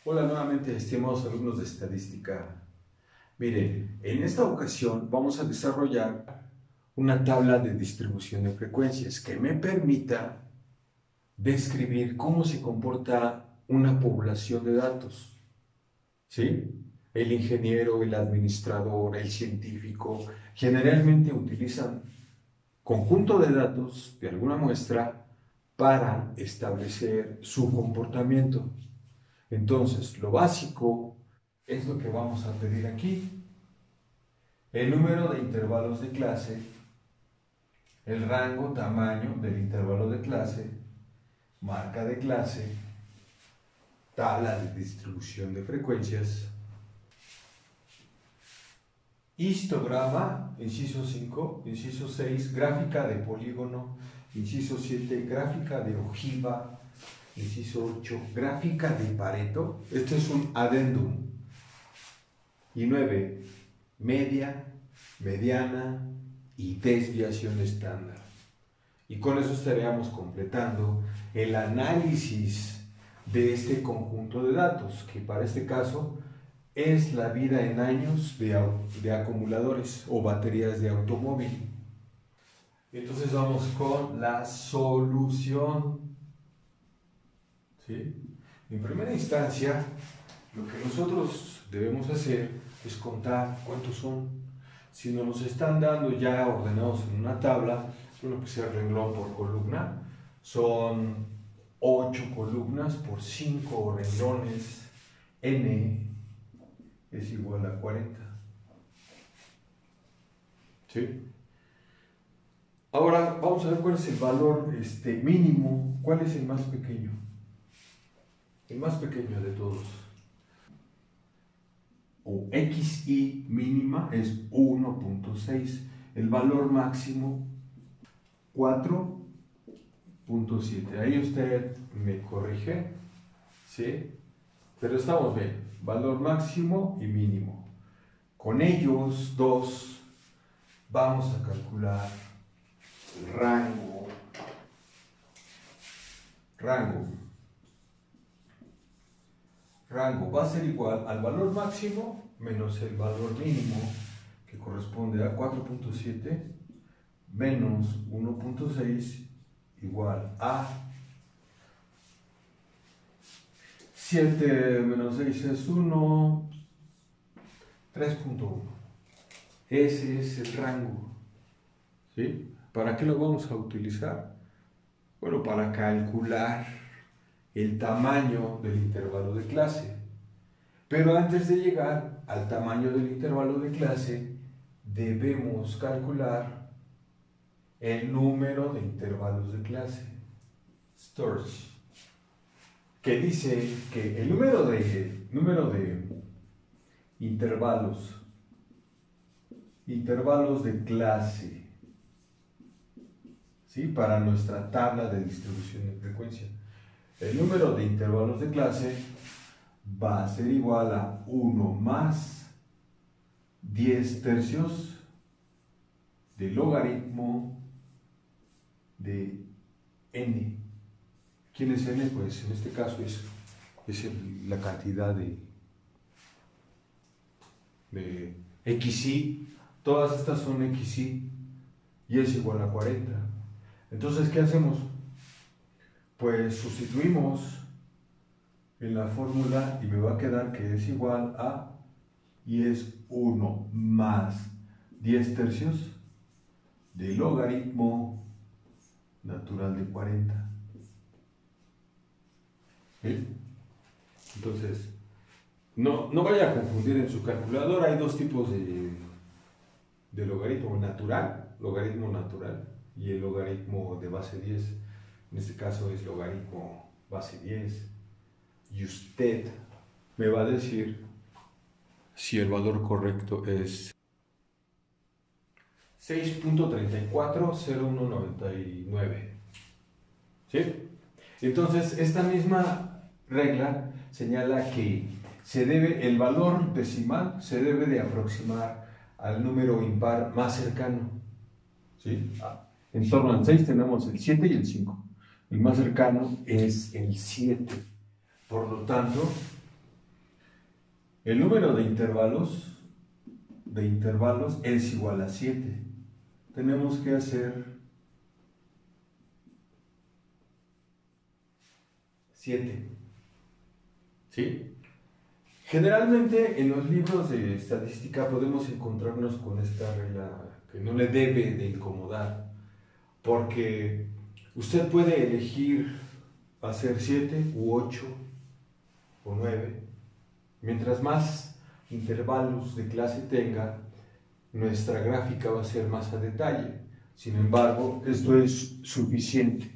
Hola nuevamente, estimados alumnos de estadística. Miren, en esta ocasión vamos a desarrollar una tabla de distribución de frecuencias que me permita describir cómo se comporta una población de datos. ¿Sí? El ingeniero, el administrador, el científico, generalmente utilizan conjunto de datos de alguna muestra para establecer su comportamiento. Entonces, lo básico es lo que vamos a pedir aquí. El número de intervalos de clase, el rango, tamaño del intervalo de clase, marca de clase, tabla de distribución de frecuencias, histograma, inciso 5, inciso 6, gráfica de polígono, inciso 7, gráfica de ojiva, inciso 8, gráfica de Pareto, este es un adendum, y 9, media, mediana y desviación estándar. Y con eso estaríamos completando el análisis de este conjunto de datos, que para este caso es la vida en años de acumuladores o baterías de automóvil. Entonces vamos con la solución. ¿Sí? En primera instancia, lo que nosotros debemos hacer es contar cuántos son. Si nos los están dando ya ordenados en una tabla, bueno, pues el renglón por columna son 8 columnas por 5 renglones. N es igual a 40. ¿Sí? Ahora vamos a ver cuál es el valor mínimo, cuál es el más pequeño. El más pequeño de todos. O xi mínima es 1.6, el valor máximo 4.7. Ahí usted me corrige, ¿sí? Pero estamos bien, valor máximo y mínimo. Con ellos dos vamos a calcular el rango. Rango va a ser igual al valor máximo menos el valor mínimo, que corresponde a 4.7 menos 1.6 igual a 7 menos 6 es 1, 3.1. Ese es el rango. ¿Sí? ¿Para qué lo vamos a utilizar? Bueno, para calcular el tamaño del intervalo de clase. Pero antes de llegar al tamaño del intervalo de clase, debemos calcular el número de intervalos de clase, Storch, que dice que el número de intervalos de clase, ¿sí? Para nuestra tabla de distribución de frecuencia, el número de intervalos de clase va a ser igual a 1 más 10 tercios del logaritmo de n. ¿Quién es n? Pues en este caso es la cantidad de xi. Todas estas son xi y es igual a 40. Entonces, ¿qué hacemos? Pues sustituimos en la fórmula y me va a quedar que es igual a, y es 1 más 10 tercios del logaritmo natural de 40. ¿Sí? Entonces, no vaya a confundir en su calculadora, hay dos tipos de logaritmo natural y el logaritmo de base 10. En este caso es logaritmo base 10. Y usted me va a decir si el valor correcto es 6.340199. ¿Sí? Entonces, esta misma regla señala que el valor decimal se debe de aproximar al número impar más cercano. ¿Sí? En torno al 6 tenemos el 7 y el 5. El más cercano es el 7. Por lo tanto, El número de intervalos es igual a 7. Tenemos que hacer 7. ¿Sí? Generalmente en los libros de estadística podemos encontrarnos con esta regla que no le debe de incomodar, porque usted puede elegir hacer 7 u 8 o 9. Mientras más intervalos de clase tenga, nuestra gráfica va a ser más a detalle. Sin embargo, esto es suficiente.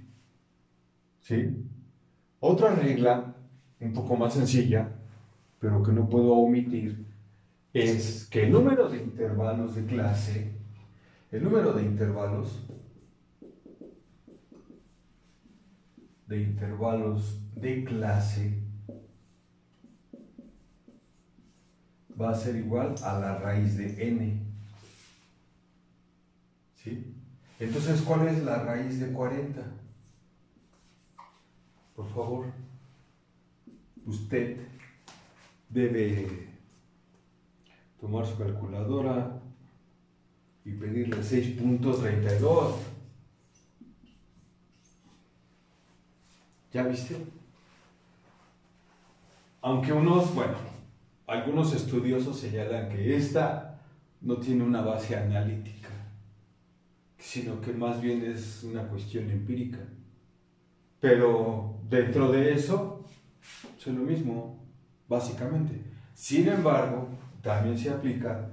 ¿Sí? Otra regla, un poco más sencilla, pero que no puedo omitir, es que el número de intervalos de clase, el número de intervalos de clase va a ser igual a la raíz de n. ¿Sí? Entonces, ¿cuál es la raíz de 40? Por favor, usted debe tomar su calculadora y pedirle 6.32. ¿Ya viste? Aunque algunos estudiosos señalan que esta no tiene una base analítica, sino que más bien es una cuestión empírica. Pero dentro de eso, es lo mismo, básicamente. Sin embargo, también se aplica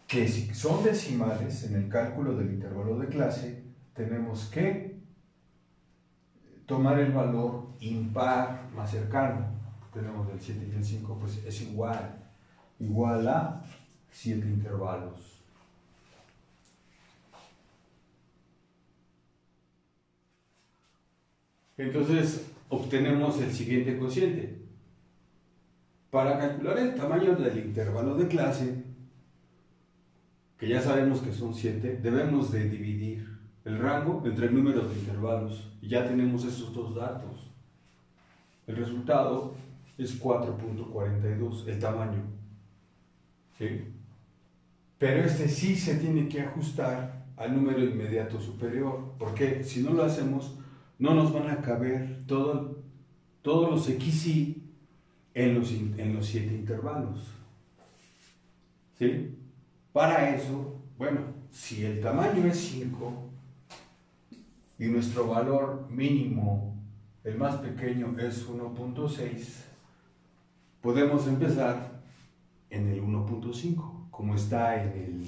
que si son decimales en el cálculo del intervalo de clase, tenemos que tomar el valor impar más cercano. Tenemos el 7 y el 5, pues es igual a 7 intervalos. Entonces, obtenemos el siguiente cociente. Para calcular el tamaño del intervalo de clase, que ya sabemos que son 7, debemos de dividir el rango entre el número de intervalos. Y ya tenemos esos dos datos. El resultado es 4.42, el tamaño. ¿Sí? Pero este sí se tiene que ajustar al número inmediato superior, porque si no lo hacemos, no nos van a caber todos los XY en los 7 intervalos. ¿Sí? Para eso, si el tamaño es 5 y nuestro valor mínimo, el más pequeño, es 1.6, podemos empezar en el 1.5, como está en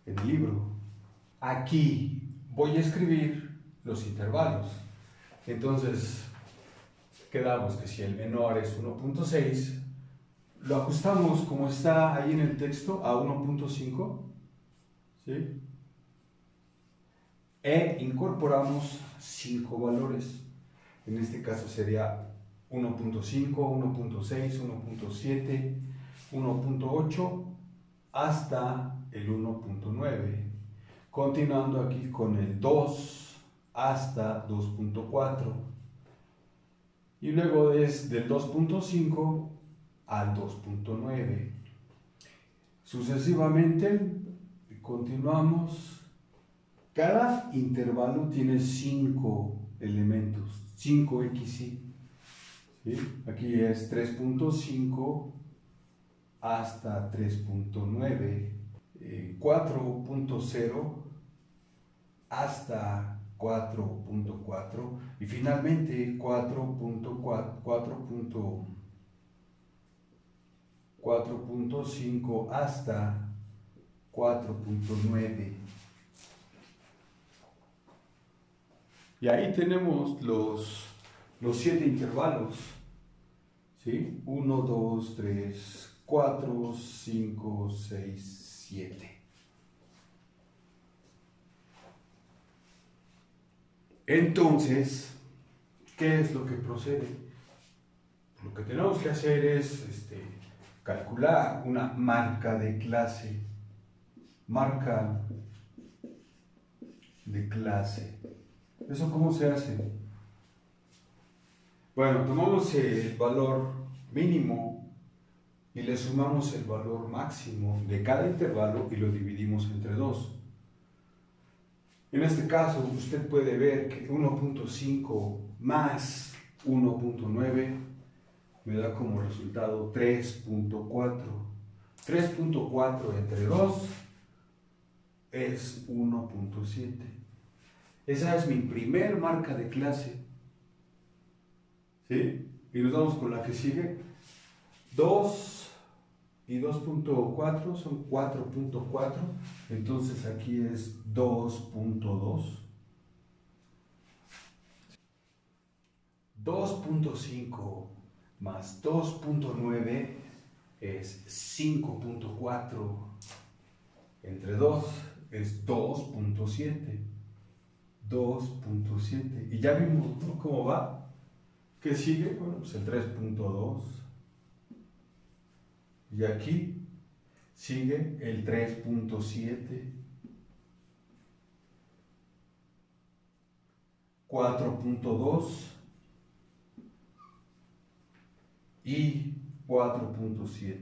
el libro. Aquí voy a escribir los intervalos. Entonces, quedamos que si el menor es 1.6, lo ajustamos como está ahí en el texto a 1.5, ¿sí? E incorporamos 5 valores. En este caso sería 1.5, 1.6, 1.7, 1.8 hasta el 1.9. Continuando aquí con el 2 hasta 2.4. Y luego es del 2.5 al 2.9. Sucesivamente continuamos. Cada intervalo tiene 5 elementos, 5 XY. ¿Sí? Aquí es 3.5 hasta 3.9, 4.0 hasta 4.4 y finalmente 4.5 hasta 4.9. Y ahí tenemos los 7 intervalos. ¿Sí? 1, 2, 3, 4, 5, 6, 7. Entonces, ¿qué es lo que procede? Lo que tenemos que hacer es calcular una marca de clase. Marca de clase. ¿Eso cómo se hace? Bueno, tomamos el valor mínimo y le sumamos el valor máximo de cada intervalo y lo dividimos entre 2. En este caso, usted puede ver que 1.5 más 1.9 me da como resultado 3.4. 3.4 entre 2 es 1.7. Esa es mi primer marca de clase. ¿Sí? Y nos vamos con la que sigue. 2 y 2.4 son 4.4. Entonces aquí es 2.2. 2.5 más 2.9 es 5.4. Entre 2 es 2.7. 2.7. Y ya vimos, ¿no?, cómo va. ¿Qué sigue? Bueno, pues el 3.2. Y aquí sigue el 3.7. 4.2 y 4.7.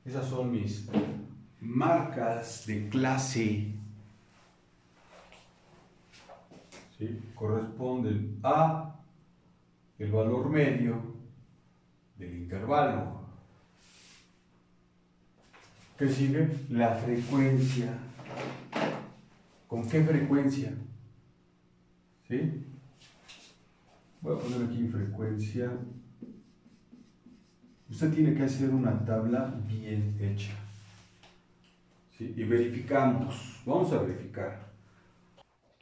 Esas son mis marcas de clase. ¿Sí? Corresponden a el valor medio del intervalo. ¿Qué sigue? La frecuencia. ¿Con qué frecuencia? ¿Sí? Voy a poner aquí frecuencia. Usted tiene que hacer una tabla bien hecha. ¿Sí? Y verificamos. Vamos a verificar.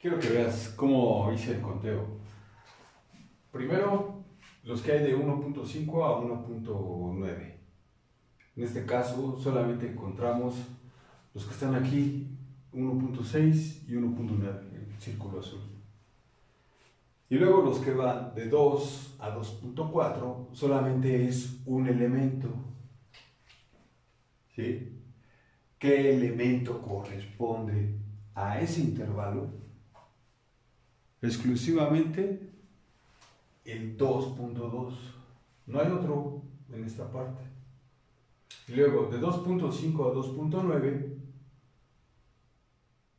Quiero que veas cómo hice el conteo. Primero, los que hay de 1.5 a 1.9. En este caso, solamente encontramos los que están aquí, 1.6 y 1.9, el círculo azul. Y luego los que van de 2 a 2.4, solamente es un elemento. ¿Sí? ¿Qué elemento corresponde a ese intervalo? Exclusivamente el 2.2. No hay otro en esta parte. Y luego de 2.5 a 2.9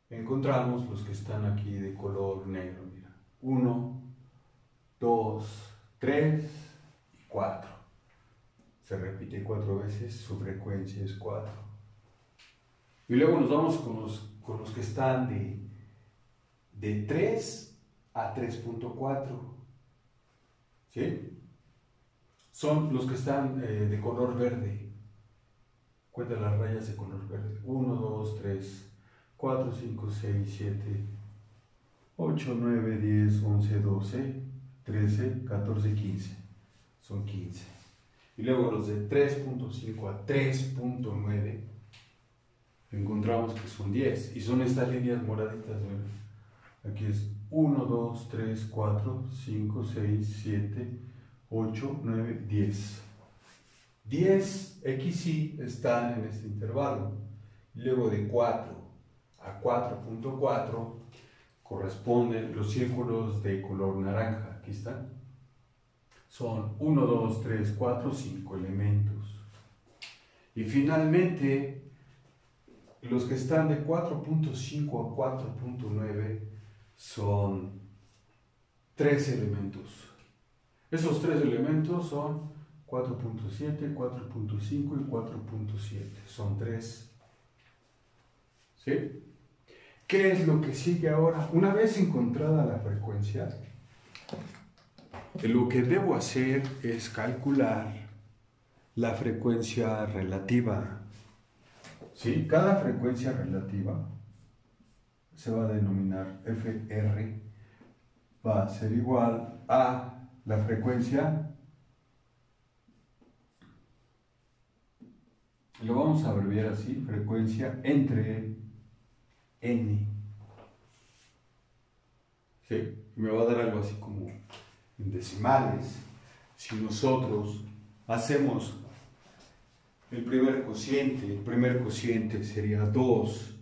encontramos los que están aquí de color negro. Mira, 1, 2, 3 y 4. Se repite 4 veces, su frecuencia es 4. Y luego nos vamos con los que están de 3 a 3.4. ¿Sí? Son los que están de color verde. Cuenta las rayas de color verde. 1, 2, 3, 4, 5, 6, 7, 8, 9, 10, 11, 12, 13, 14, 15. Son 15. Y luego los de 3.5 a 3.9 encontramos que son 10. Y son estas líneas moraditas. ¿Verdad? Aquí es 1, 2, 3, 4, 5, 6, 7, 8, 9, 10. 10 X y están en este intervalo. Y luego de 4 a 4.4 corresponden los círculos de color naranja. Aquí están. Son 1, 2, 3, 4, 5 elementos. Y finalmente, los que están de 4.5 a 4.9 son 3 elementos. Esos 3 elementos son 4.7, 4.5 y 4.7. Son 3. ¿Sí? ¿Qué es lo que sigue ahora? Una vez encontrada la frecuencia, lo que debo hacer es calcular la frecuencia relativa. ¿Sí? Cada frecuencia relativa se va a denominar FR, va a ser igual a la frecuencia, lo vamos a abreviar así, frecuencia entre N. ¿Sí? Me va a dar algo así como en decimales. Si nosotros hacemos el primer cociente sería 2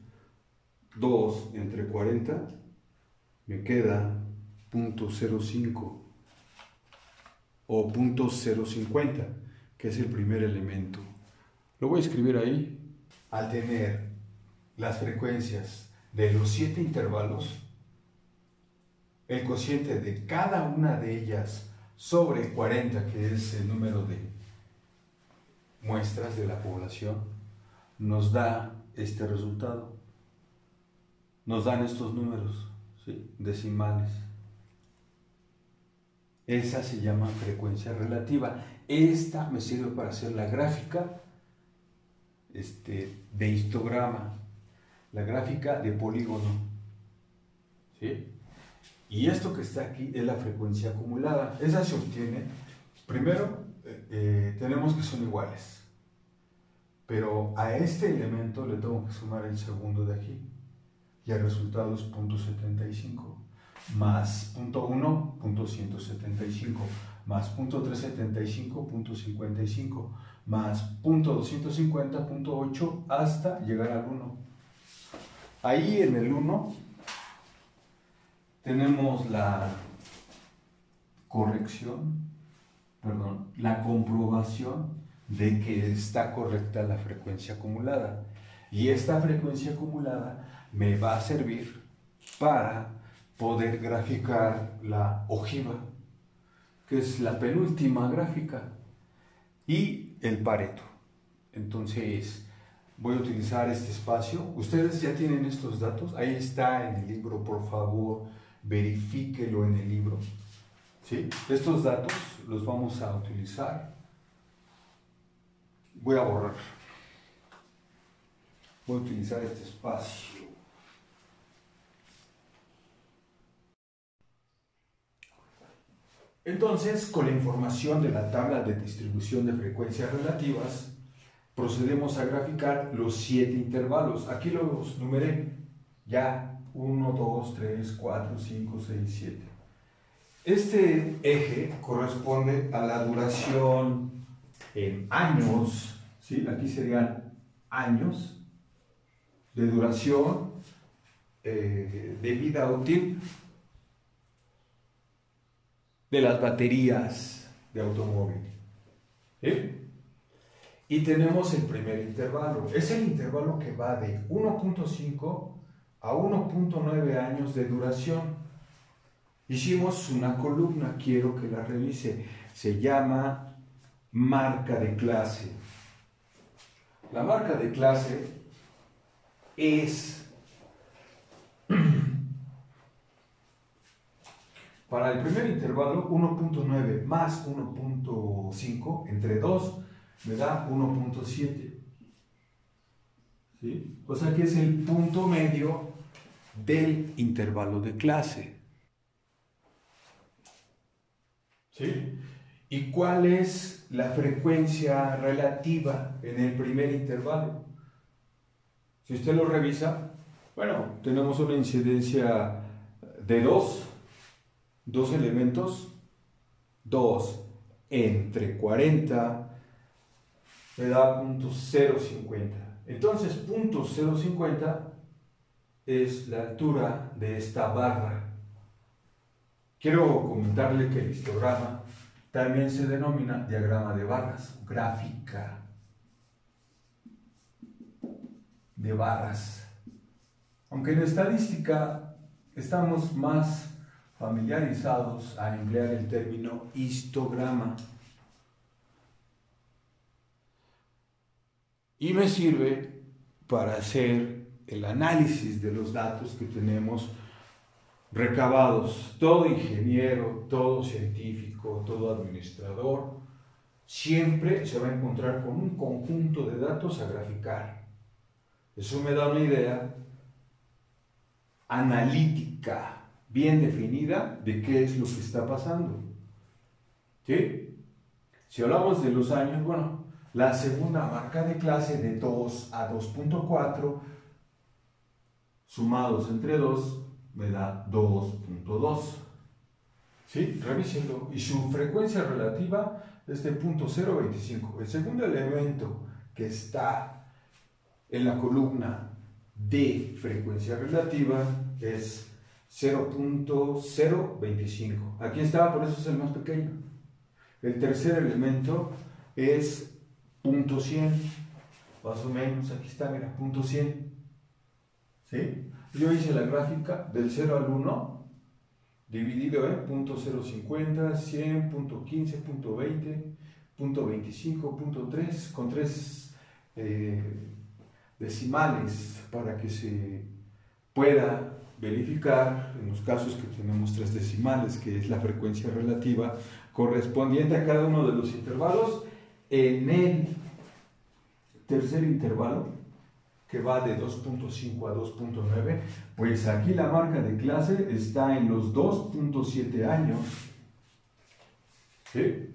entre 40, me queda 0.05 o 0.050. que es el primer elemento. Lo voy a escribir ahí. Al tener las frecuencias de los 7 intervalos, el cociente de cada una de ellas sobre 40, que es el número de muestras de la población, nos da este resultado. Nos dan estos números, ¿sí?, decimales. Esa se llama frecuencia relativa. Esta me sirve para hacer la gráfica de histograma, la gráfica de polígono, ¿sí? Y esto que está aquí es la frecuencia acumulada. Esa se obtiene, primero, tenemos que son iguales, pero a este elemento le tengo que sumar el segundo de aquí, y el resultado es 0.75, más 0.1, 0.175, más 0.375, 0.55, más 0.250, 0.8, hasta llegar al 1. Ahí en el 1 tenemos la comprobación de que está correcta la frecuencia acumulada. Y esta frecuencia acumulada me va a servir para poder graficar la ojiva, que es la penúltima gráfica, y el Pareto. Entonces, voy a utilizar este espacio. Ustedes ya tienen estos datos, ahí está en el libro, por favor, verifíquelo en el libro, ¿sí? Estos datos los vamos a utilizar. Voy a borrar. Voy a utilizar este espacio. Entonces, con la información de la tabla de distribución de frecuencias relativas, procedemos a graficar los 7 intervalos. Aquí los numeré. Ya, 1, 2, 3, 4, 5, 6, 7. Este eje corresponde a la duración en años, ¿sí? Aquí serían años de duración de vida útil de las baterías de automóvil, ¿sí? Y tenemos el primer intervalo. Es el intervalo que va de 1.5 a 1.9 años de duración. Hicimos una columna, quiero que la revise. Se llama marca de clase. La marca de clase es para el primer intervalo 1.9 más 1.5 entre 2 me da 1.7. ¿Sí? O sea que es el punto medio del intervalo de clase. ¿Sí? ¿Y cuál es la frecuencia relativa en el primer intervalo? Si usted lo revisa, bueno, tenemos una incidencia de dos elementos, 2 entre 40 me da 0.050. Entonces 0.050 es la altura de esta barra. Quiero comentarle que el histograma también se denomina diagrama de barras, gráfica de barras. Aunque en estadística estamos más familiarizados a emplear el término histograma. Y me sirve para hacer el análisis de los datos que tenemos recabados. Todo ingeniero, todo científico, todo administrador, siempre se va a encontrar con un conjunto de datos a graficar. Eso me da una idea analítica, bien definida, de qué es lo que está pasando. ¿Sí? Si hablamos de los años, bueno, la segunda marca de clase de 2 a 2.4 sumados entre 2 me da 2.2. ¿Sí? Revísenlo. Y su frecuencia relativa es de 0.025. El segundo elemento que está en la columna de frecuencia relativa es 0.025. Aquí está, por eso es el más pequeño. El tercer elemento es punto 100, más o menos, aquí está, mira, punto 100. ¿Sí? Yo hice la gráfica del 0 al 1, dividido en punto 050, 100, punto 15, punto 20, punto 25, punto 3, con 3 decimales para que se pueda verificar en los casos que tenemos 3 decimales, que es la frecuencia relativa correspondiente a cada uno de los intervalos. En el tercer intervalo, que va de 2.5 a 2.9, pues aquí la marca de clase está en los 2.7 años. ¿Sí?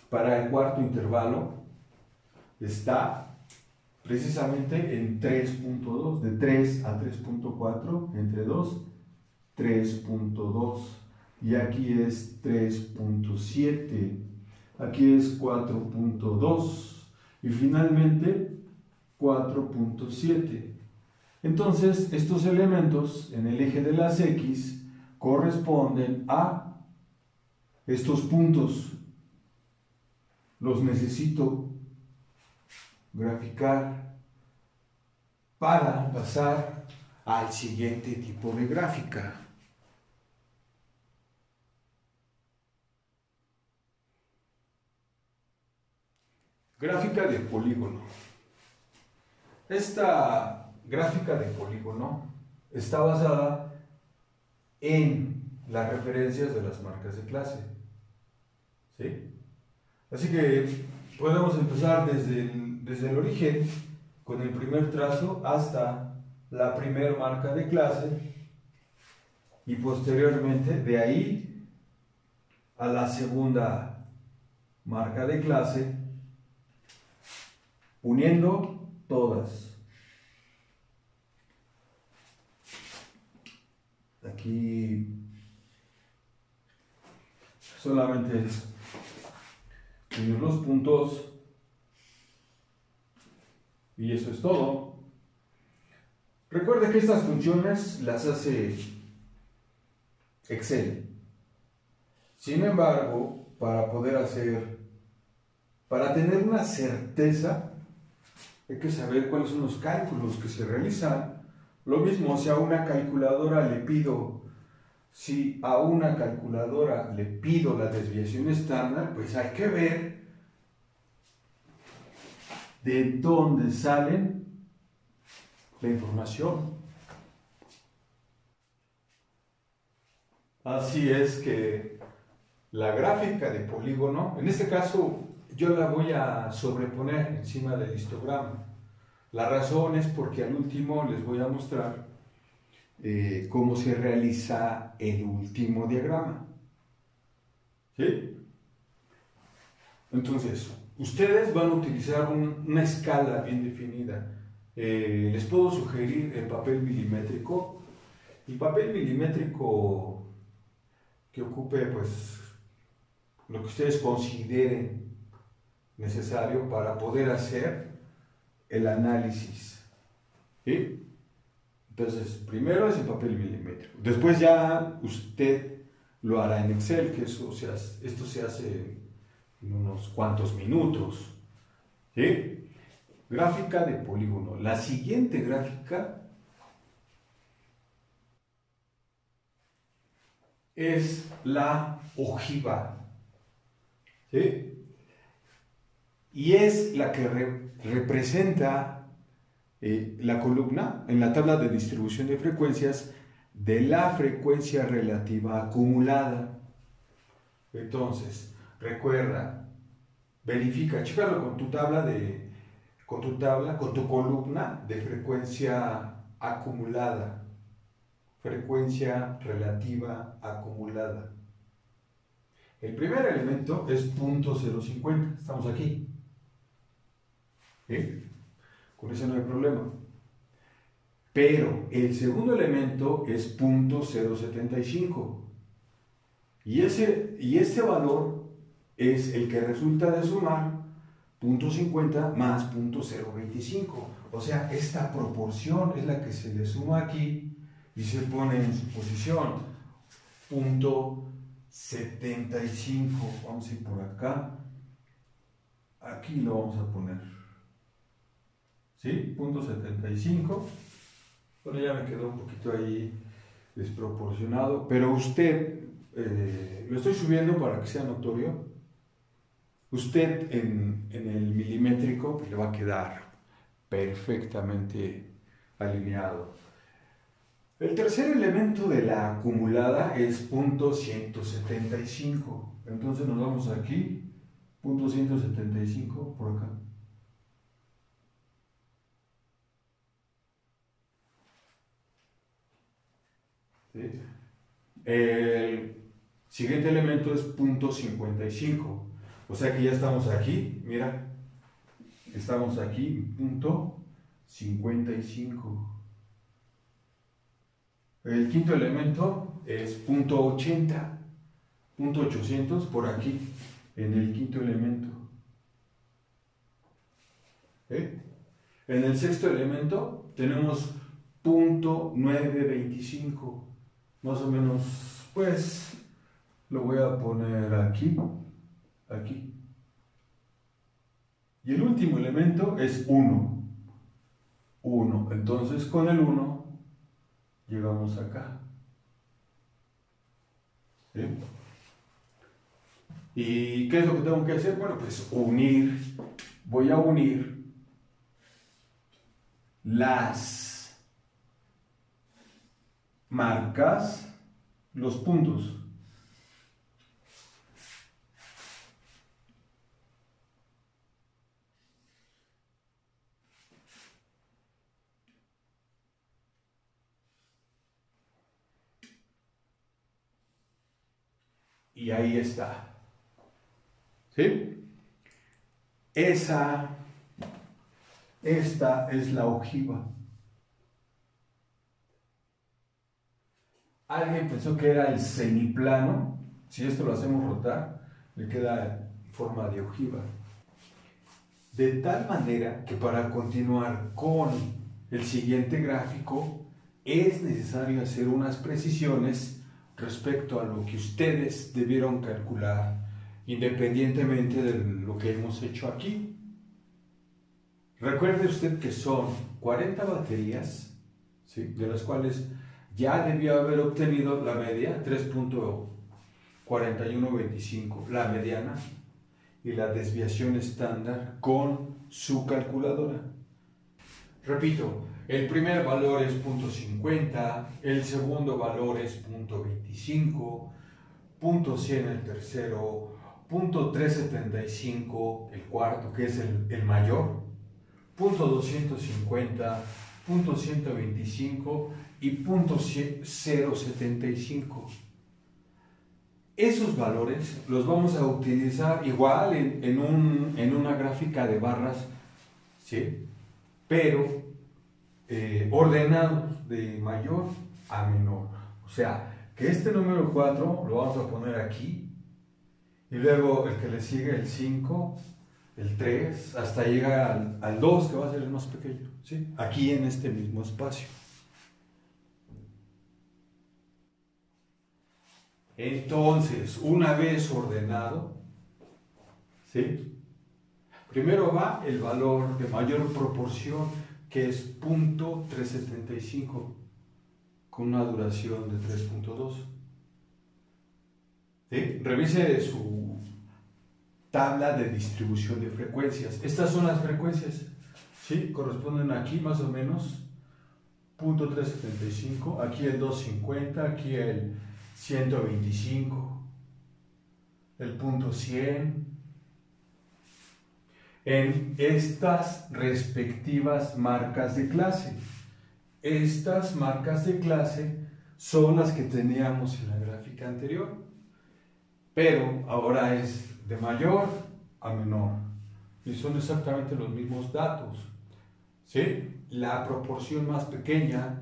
Para el cuarto intervalo está precisamente en 3.2, de 3 a 3.4, entre 2, 3.2, y aquí es 3.7, aquí es 4.2, y finalmente 4.7. Entonces, estos elementos en el eje de las X corresponden a estos puntos. Los necesito graficar para pasar al siguiente tipo de gráfica. Gráfica de polígono. Esta gráfica de polígono está basada en las referencias de las marcas de clase. ¿Sí? Así que podemos empezar desde el origen, con el primer trazo, hasta la primera marca de clase, y posteriormente de ahí a la segunda marca de clase, uniendo todas. Aquí solamente es unir los puntos y eso es todo. Recuerde que estas funciones las hace Excel. Sin embargo, para tener una certeza, hay que saber cuáles son los cálculos que se realizan. Lo mismo si a una calculadora le pido la desviación estándar, pues hay que ver de dónde salen la información. Así es que la gráfica de polígono, en este caso yo la voy a sobreponer encima del histograma. La razón es porque al último les voy a mostrar cómo se realiza el último diagrama. ¿Sí? Entonces, ustedes van a utilizar una escala bien definida. Les puedo sugerir el papel milimétrico. El papel milimétrico que ocupe, pues, lo que ustedes consideren necesario para poder hacer el análisis. ¿Sí? Entonces, primero es el papel milimétrico. Después ya usted lo hará en Excel, que esto se hace en unos cuantos minutos. ¿Sí? Gráfica de polígono. La siguiente gráfica es la ojiva. ¿Sí? Y es la que representa la columna en la tabla de distribución de frecuencias de la frecuencia relativa acumulada. Entonces, recuerda, verifica, chécalo con tu columna de frecuencia acumulada, frecuencia relativa acumulada. El primer elemento es punto 0.50, estamos aquí. ¿Sí? Con ese no hay problema. Pero el segundo elemento es punto 0.75. Y este valor es el que resulta de sumar punto 50 más punto 0.25. O sea, esta proporción es la que se le suma aquí y se pone en su posición. Punto 75. Vamos a ir por acá. aquí lo vamos a poner, ¿sí? Punto 75. Bueno, ya me quedó un poquito ahí desproporcionado, pero usted, lo estoy subiendo para que sea notorio. Usted en el milimétrico pues, le va a quedar perfectamente alineado. El tercer elemento de la acumulada es punto 175. Entonces nos vamos aquí, punto 175 por acá. ¿Sí? El siguiente elemento es punto 55. O sea que ya estamos aquí, mira, estamos aquí, punto 55. El quinto elemento es punto 80, punto 800 por aquí, en el quinto elemento. En el sexto elemento tenemos punto 925, más o menos, pues lo voy a poner aquí, aquí. Y el último elemento es 1, 1. Entonces con el 1 llegamos acá. ¿Sí? ¿Y qué es lo que tengo que hacer? Bueno, pues unir, voy a unir las marcas, los puntos. Y ahí está. ¿Sí? Esta es la ojiva. Alguien pensó que era el semiplano. Si esto lo hacemos rotar, le queda en forma de ojiva. De tal manera que para continuar con el siguiente gráfico es necesario hacer unas precisiones respecto a lo que ustedes debieron calcular independientemente de lo que hemos hecho aquí. Recuerde usted que son 40 baterías, ¿sí? De las cuales ya debió haber obtenido la media, 3.4125, la mediana y la desviación estándar con su calculadora. Repito, el primer valor es 0.50, el segundo valor es 0.25, 0.100 el tercero, 0.375 el cuarto, que es el mayor, 0.250, 0.125 y 0.075. Esos valores los vamos a utilizar igual en una gráfica de barras, ¿sí? Pero ordenados de mayor a menor. O sea, que este número 4 lo vamos a poner aquí, y luego el que le sigue, el 5, el 3, hasta llegar al 2, que va a ser el más pequeño, ¿sí? Aquí en este mismo espacio. Entonces, una vez ordenado, ¿sí? Primero va el valor de mayor proporción, que es 0.375, con una duración de 3.2. ¿Sí? Revise su tabla de distribución de frecuencias. Estas son las frecuencias, ¿sí? Corresponden aquí más o menos 0.375, aquí el 250, aquí el 125, el 0.100, en estas respectivas marcas de clase. Estas marcas de clase son las que teníamos en la gráfica anterior, pero ahora es de mayor a menor y son exactamente los mismos datos, ¿sí? La proporción más pequeña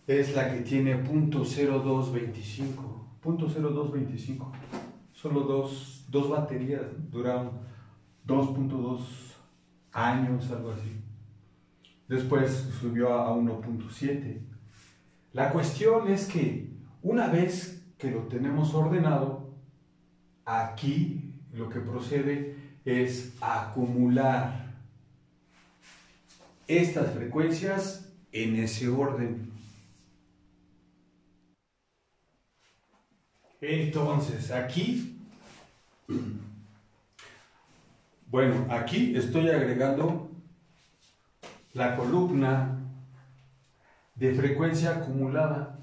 es la que tiene 0.0225. 0.0225. Solo dos baterías, duran 2.2 años, algo así. Después subió a 1.7. La cuestión es que una vez que lo tenemos ordenado, aquí lo que procede es acumular estas frecuencias en ese orden. Entonces, aquí, bueno, aquí estoy agregando la columna de frecuencia acumulada,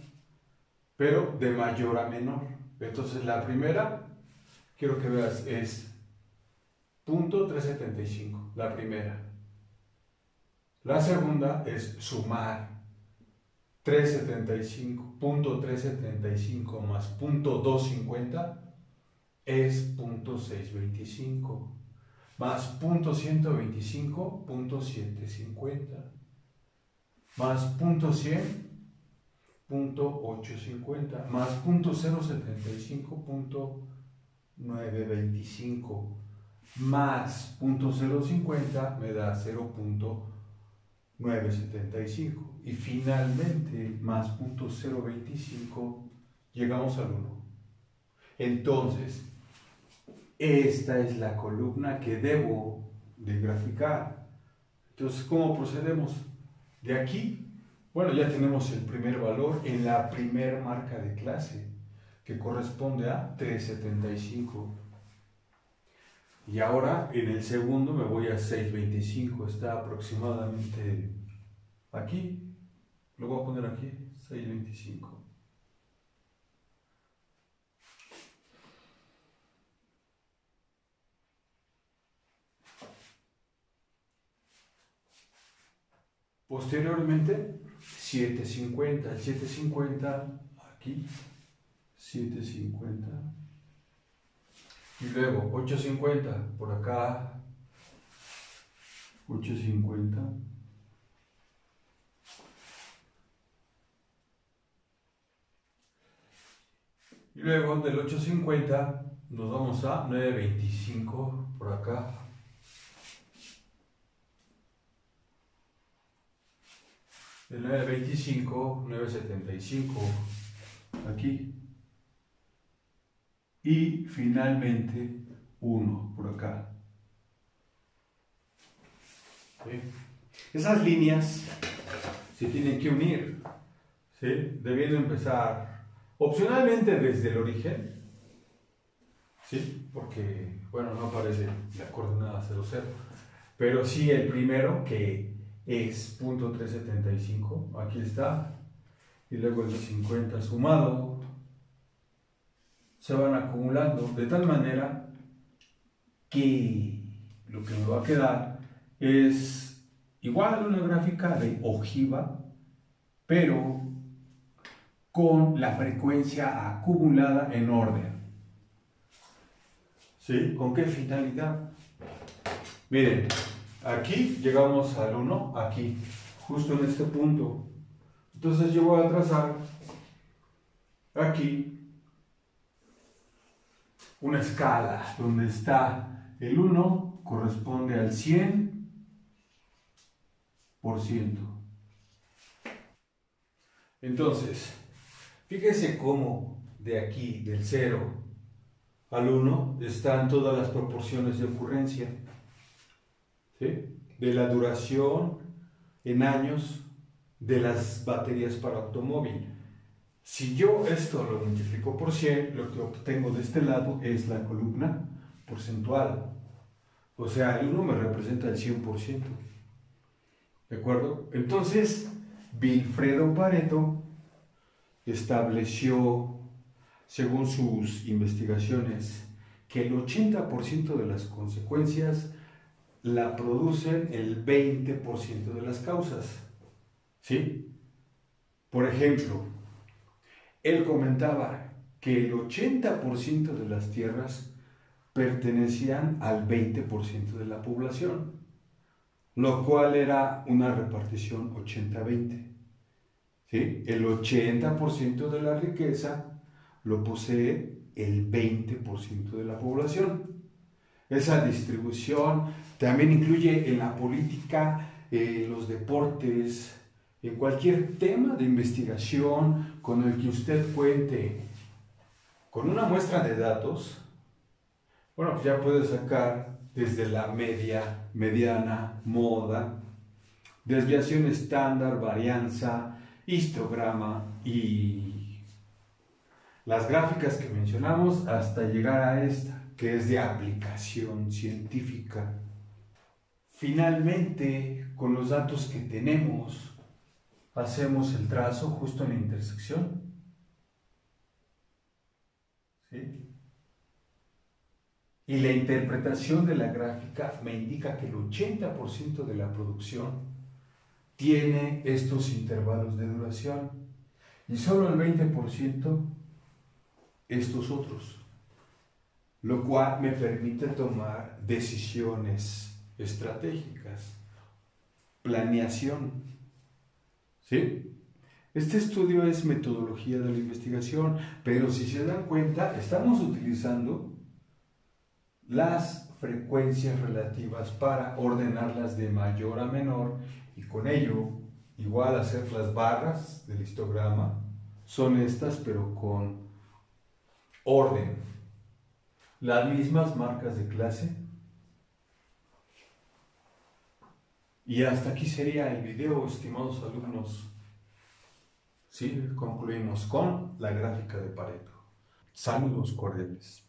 pero de mayor a menor. Entonces, la primera, quiero que veas, es .375, la primera. La segunda es sumar 375, más .250 es .625, más .125, .750, más .100, .850, más .075, .925, más .050 me da 0.975 y finalmente más .025 llegamos al 1. Entonces, esta es la columna que debo de graficar. Entonces, ¿cómo procedemos? De aquí, bueno, ya tenemos el primer valor en la primera marca de clase, que corresponde a 375. Y ahora en el segundo me voy a 625, está aproximadamente aquí, lo voy a poner aquí, 625. Posteriormente, 750, el 750 aquí, 750. Y luego 850 por acá, 850. Y luego del 850 nos vamos a 925 por acá. Del 925, 975 aquí. Y finalmente 1 por acá. ¿Sí? Esas líneas se tienen que unir, ¿sí? Debiendo empezar opcionalmente desde el origen, ¿sí? Porque, bueno, no aparece la coordenada 00, pero sí el primero, que es .375, aquí está, y luego el 250 sumado, se van acumulando de tal manera que lo que me va a quedar es igual una gráfica de ojiva, pero con la frecuencia acumulada en orden. ¿Sí? ¿Con qué finalidad? Miren, aquí llegamos al 1, aquí, justo en este punto. Entonces yo voy a trazar aquí una escala donde está el 1 corresponde al 100%. Entonces, fíjese cómo de aquí, del 0 al 1, están todas las proporciones de ocurrencia, ¿sí? De la duración en años de las baterías para automóvil. Si yo esto lo multiplico por 100, lo que obtengo de este lado es la columna porcentual. O sea, el 1 me representa el 100%. ¿De acuerdo? Entonces, Vilfredo Pareto estableció, según sus investigaciones, que el 80% de las consecuencias la producen el 20% de las causas. ¿Sí? Por ejemplo, él comentaba que el 80% de las tierras pertenecían al 20% de la población, lo cual era una repartición 80-20. ¿Sí? El 80% de la riqueza lo posee el 20% de la población. Esa distribución también incluye en la política, los deportes, en cualquier tema de investigación con el que usted cuente con una muestra de datos Bueno, pues ya puedes sacar desde la media, mediana, moda, desviación estándar, varianza, histograma y las gráficas que mencionamos hasta llegar a esta, que es de aplicación científica. Finalmente, con los datos que tenemos, hacemos el trazo justo en la intersección. ¿Sí? Y la interpretación de la gráfica me indica que el 80% de la producción tiene estos intervalos de duración y solo el 20% estos otros, lo cual me permite tomar decisiones estratégicas, planeación. ¿Sí? Este estudio es metodología de la investigación, pero si se dan cuenta, estamos utilizando las frecuencias relativas para ordenarlas de mayor a menor y con ello igual hacer las barras del histograma son estas pero con orden, las mismas marcas de clase. Y hasta aquí sería el video, estimados alumnos. Sí, concluimos con la gráfica de Pareto. Saludos cordiales.